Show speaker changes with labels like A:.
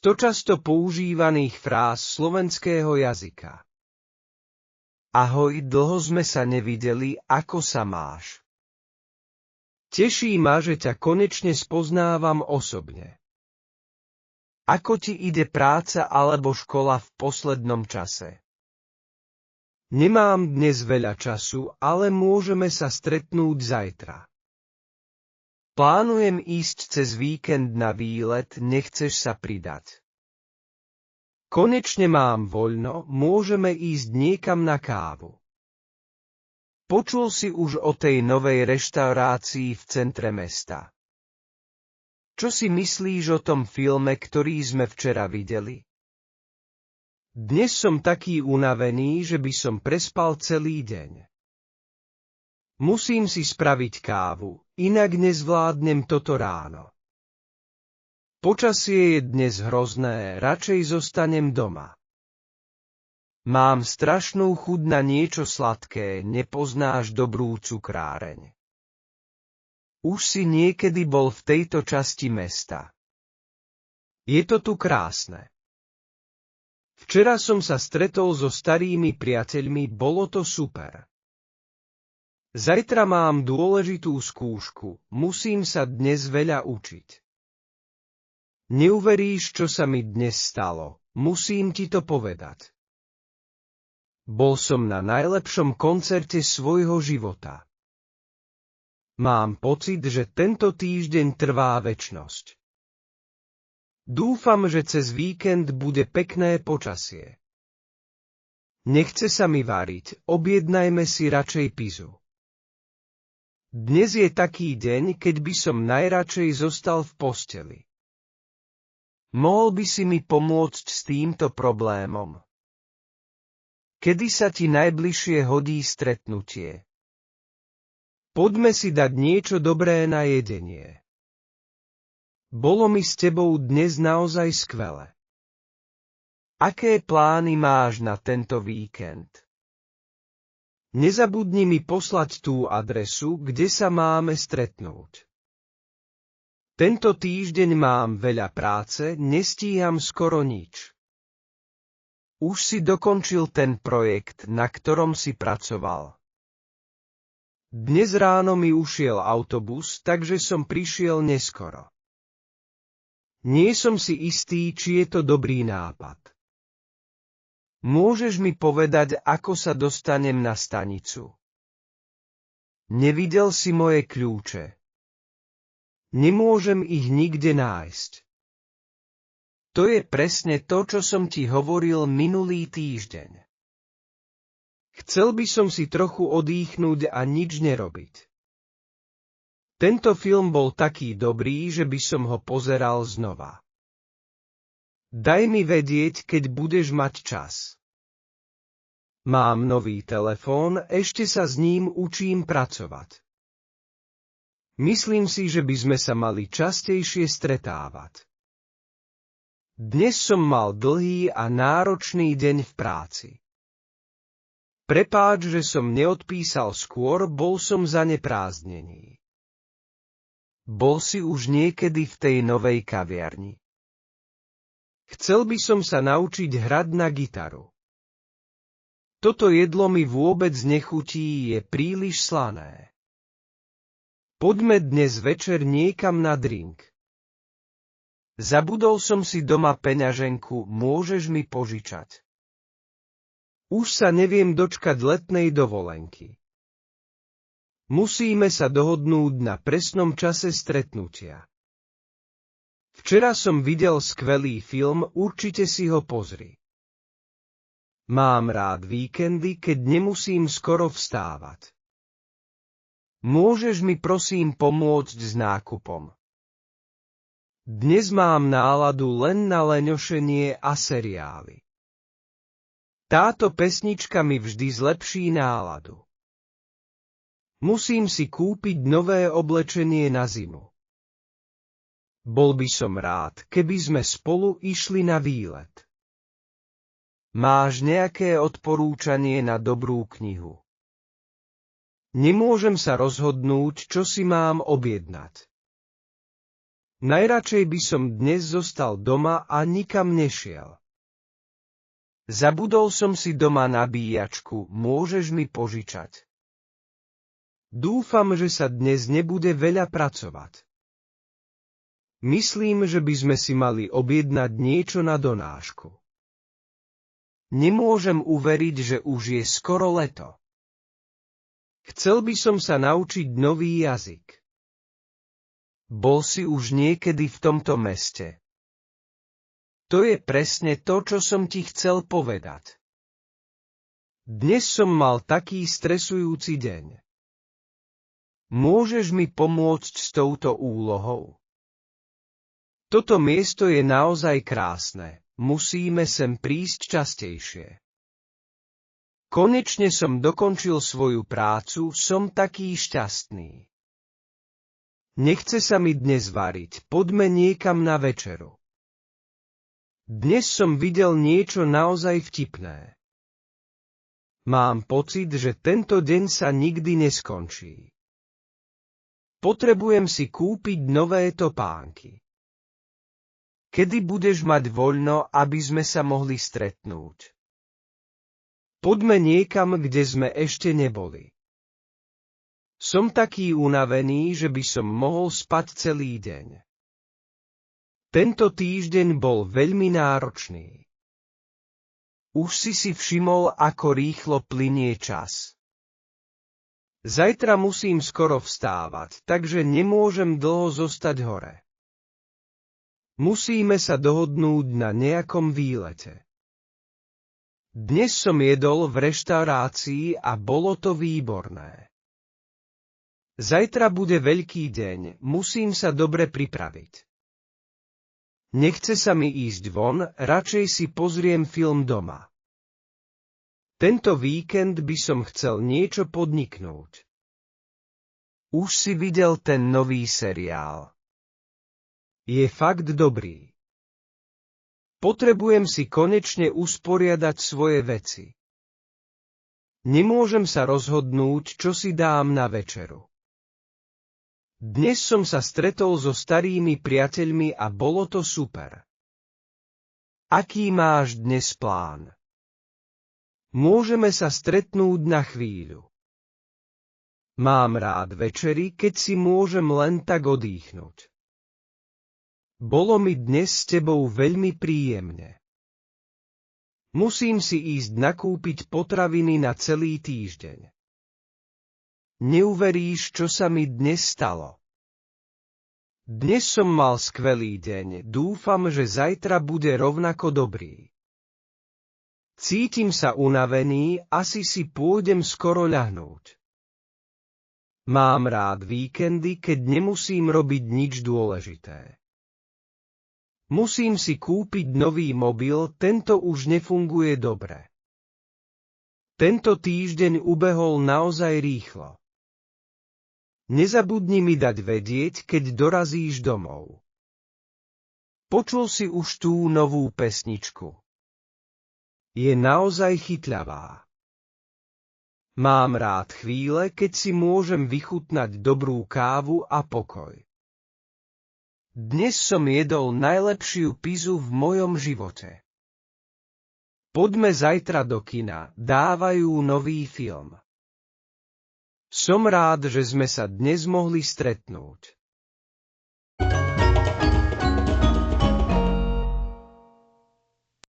A: 100 často používaných fráz slovenského jazyka. Ahoj, dlho sme sa nevideli, ako sa máš? Teší ma, že ťa konečne spoznávam osobne. Ako ti ide práca alebo škola v poslednom čase? Nemám dnes veľa času, ale môžeme sa stretnúť zajtra. Plánujem ísť cez víkend na výlet, nechceš sa pridať? Konečne mám voľno, môžeme ísť niekam na kávu. Počul si už o tej novej reštaurácii v centre mesta? Čo si myslíš o tom filme, ktorý sme včera videli? Dnes som taký unavený, že by som prespal celý deň. Musím si spraviť kávu, inak nezvládnem toto ráno. Počasie je dnes hrozné, radšej zostanem doma. Mám strašnú chuť na niečo sladké, nepoznáš dobrú cukráreň? Už si niekedy bol v tejto časti mesta. Je to tu krásne. Včera som sa stretol so starými priateľmi, bolo to super. Zajtra mám dôležitú skúšku, musím sa dnes veľa učiť. Neuveríš, čo sa mi dnes stalo, musím ti to povedať. Bol som na najlepšom koncerte svojho života. Mám pocit, že tento týždeň trvá večnosť. Dúfam, že cez víkend bude pekné počasie. Nechce sa mi variť, objednajme si radšej pizzu. Dnes je taký deň, keď by som najradšej zostal v posteli. Mohol by si mi pomôcť s týmto problémom? Kedy sa ti najbližšie hodí stretnutie? Poďme si dať niečo dobré na jedenie. Bolo mi s tebou dnes naozaj skvelé. Aké plány máš na tento víkend? Nezabudni mi poslať tú adresu, kde sa máme stretnúť. Tento týždeň mám veľa práce, nestíham skoro nič. Už si dokončil ten projekt, na ktorom si pracoval. Dnes ráno mi ušiel autobus, takže som prišiel neskoro. Nie som si istý, či je to dobrý nápad. Môžeš mi povedať, ako sa dostanem na stanicu? Nevidel si moje kľúče. Nemôžem ich nikde nájsť. To je presne to, čo som ti hovoril minulý týždeň. Chcel by som si trochu odýchnuť a nič nerobiť. Tento film bol taký dobrý, že by som ho pozeral znova. Daj mi vedieť, keď budeš mať čas. Mám nový telefón, ešte sa s ním učím pracovať. Myslím si, že by sme sa mali častejšie stretávať. Dnes som mal dlhý a náročný deň v práci. Prepáč, že som neodpísal skôr, bol som zaneprázdnený. Bol si už niekedy v tej novej kaviarni? Chcel by som sa naučiť hrať na gitaru. Toto jedlo mi vôbec nechutí, je príliš slané. Poďme dnes večer niekam na drink. Zabudol som si doma peňaženku, môžeš mi požičať. Už sa neviem dočkať letnej dovolenky. Musíme sa dohodnúť na presnom čase stretnutia. Včera som videl skvelý film, určite si ho pozri. Mám rád víkendy, keď nemusím skoro vstávať. Môžeš mi prosím pomôcť s nákupom? Dnes mám náladu len na leňošenie a seriály. Táto pesnička mi vždy zlepší náladu. Musím si kúpiť nové oblečenie na zimu. Bol by som rád, keby sme spolu išli na výlet. Máš nejaké odporúčanie na dobrú knihu? Nemôžem sa rozhodnúť, čo si mám objednať. Najradšej by som dnes zostal doma a nikam nešiel. Zabudol som si doma nabíjačku, môžeš mi požičať? Dúfam, že sa dnes nebude veľa pracovať. Myslím, že by sme si mali objednať niečo na donášku. Nemôžem uveriť, že už je skoro leto. Chcel by som sa naučiť nový jazyk. Bol si už niekedy v tomto meste? To je presne to, čo som ti chcel povedať. Dnes som mal taký stresujúci deň. Môžeš mi pomôcť s touto úlohou? Toto miesto je naozaj krásne, musíme sem prísť častejšie. Konečne som dokončil svoju prácu, som taký šťastný. Nechce sa mi dnes variť, poďme niekam na večeru. Dnes som videl niečo naozaj vtipné. Mám pocit, že tento deň sa nikdy neskončí. Potrebujem si kúpiť nové topánky. Kedy budeš mať voľno, aby sme sa mohli stretnúť? Poďme niekam, kde sme ešte neboli. Som taký unavený, že by som mohol spať celý deň. Tento týždeň bol veľmi náročný. Už si všimol, ako rýchlo plynie čas. Zajtra musím skoro vstávať, takže nemôžem dlho zostať hore. Musíme sa dohodnúť na nejakom výlete. Dnes som jedol v reštaurácii a bolo to výborné. Zajtra bude veľký deň, musím sa dobre pripraviť. Nechce sa mi ísť von, radšej si pozriem film doma. Tento víkend by som chcel niečo podniknúť. Už si videl ten nový seriál. Je fakt dobrý. Potrebujem si konečne usporiadať svoje veci. Nemôžem sa rozhodnúť, čo si dám na večeru. Dnes som sa stretol so starými priateľmi a bolo to super. Aký máš dnes plán? Môžeme sa stretnúť na chvíľu. Mám rád večery, keď si môžem len tak odýchnuť. Bolo mi dnes s tebou veľmi príjemne. Musím si ísť nakúpiť potraviny na celý týždeň. Neuveríš, čo sa mi dnes stalo. Dnes som mal skvelý deň, dúfam, že zajtra bude rovnako dobrý. Cítim sa unavený, asi si pôjdem skoro ľahnúť. Mám rád víkendy, keď nemusím robiť nič dôležité. Musím si kúpiť nový mobil, tento už nefunguje dobre. Tento týždeň ubehol naozaj rýchlo. Nezabudni mi dať vedieť, keď dorazíš domov. Počul si už tú novú pesničku. Je naozaj chytľavá. Mám rád chvíle, keď si môžem vychutnať dobrú kávu a pokoj. Dnes som jedol najlepšiu pizzu v mojom živote. Poďme zajtra do kina, dávajú nový film. Som rád, že sme sa dnes mohli stretnúť.